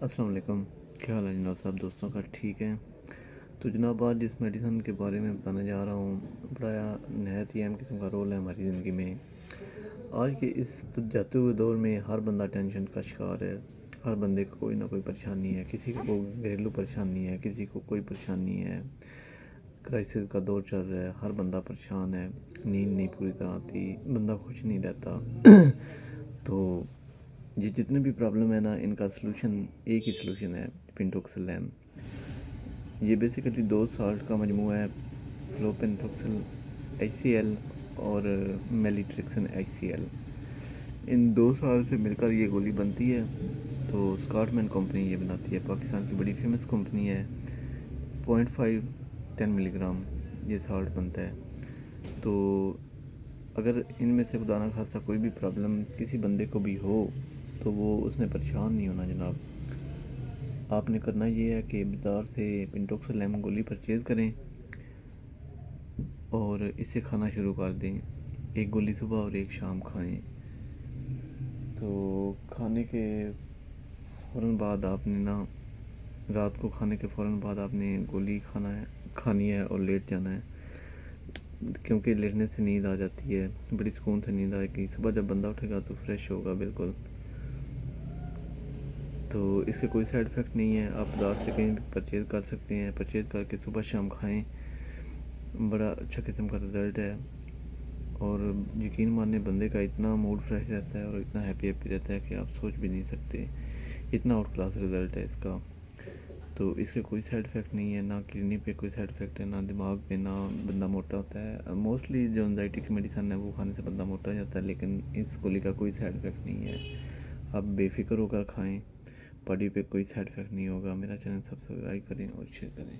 السلام علیکم، کیا حال ہے جناب صاحب؟ دوستوں کا ٹھیک ہے؟ تو جناب آج جس میڈیسن کے بارے میں بتانے جا رہا ہوں بڑا نہایت ہی اہم قسم کا رول ہے ہماری زندگی میں۔ آج کے اس جاتے ہوئے دور میں ہر بندہ ٹینشن کا شکار ہے۔ ہر بندے کو کوئی نہ کوئی پریشانی ہے، کسی کو کوئی گھریلو پریشانی ہے، کسی کو کوئی پریشانی ہے، کرائسس کا دور چل رہا ہے، ہر بندہ پریشان ہے، نیند نہیں پوری طرح آتی، بندہ خوش نہیں رہتا۔ تو یہ جتنے بھی پرابلم ہے نا، ان کا سلوشن ایک ہی سلوشن ہے، پنٹوکسل لیم۔ یہ بیسیکلی 2 سالٹ کا مجموعہ ہے، فلوپینتوکسل HCl اور میلیٹرکسن HCl۔ ان 2 سال سے مل کر یہ گولی بنتی ہے۔ تو اسکاٹمین کمپنی یہ بناتی ہے، پاکستان کی بڑی فیمس کمپنی ہے۔ 0.5 10 ملی گرام یہ سالٹ بنتا ہے۔ تو اگر ان میں سے خدا نہ خواستہ کوئی بھی پرابلم کسی بندے کو بھی ہو تو وہ اس نے پریشان نہیں ہونا جناب۔ آپ نے کرنا یہ ہے کہ بازار سے پنٹوکسل لیم گولی پرچیز کریں اور اسے کھانا شروع کر دیں۔ ایک گولی صبح اور ایک شام کھائیں۔ تو کھانے کے فوراً بعد آپ نے نا، رات کو کھانے کے فوراً بعد آپ نے گولی کھانی ہے اور لیٹ جانا ہے، کیونکہ لیٹنے سے نیند آ جاتی ہے، بڑی سکون سے نیند آئے گی۔ صبح جب بندہ اٹھے گا تو فریش ہوگا بالکل۔ تو اس کے کوئی سائیڈ افیکٹ نہیں ہے، آپ بازار سے کہیں بھی پرچیز کر سکتے ہیں، پرچیز کر کے صبح شام کھائیں، بڑا اچھا قسم کا رزلٹ ہے۔ اور یقین ماننے بندے کا اتنا موڈ فریش رہتا ہے اور اتنا ہیپی رہتا ہے کہ آپ سوچ بھی نہیں سکتے، اتنا آؤٹ کلاس رزلٹ ہے اس کا۔ تو اس کے کوئی سائیڈ افیکٹ نہیں ہے، نہ کڈنی پہ کوئی سائیڈ افیکٹ ہے، نہ دماغ پہ، نہ بندہ موٹا ہوتا ہے۔ موسٹلی جو انزائٹی کی میڈیسن ہے وہ کھانے سے بندہ موٹا ہو جاتا ہے، لیکن اس گولی کا کوئی سائیڈ افیکٹ نہیں ہے۔ آپ بے فکر ہو کر کھائیں، باڈی پہ کوئی سائیڈ افیکٹ نہیں ہوگا۔ میرا چینل سبسکرائب کریں اور شیئر کریں۔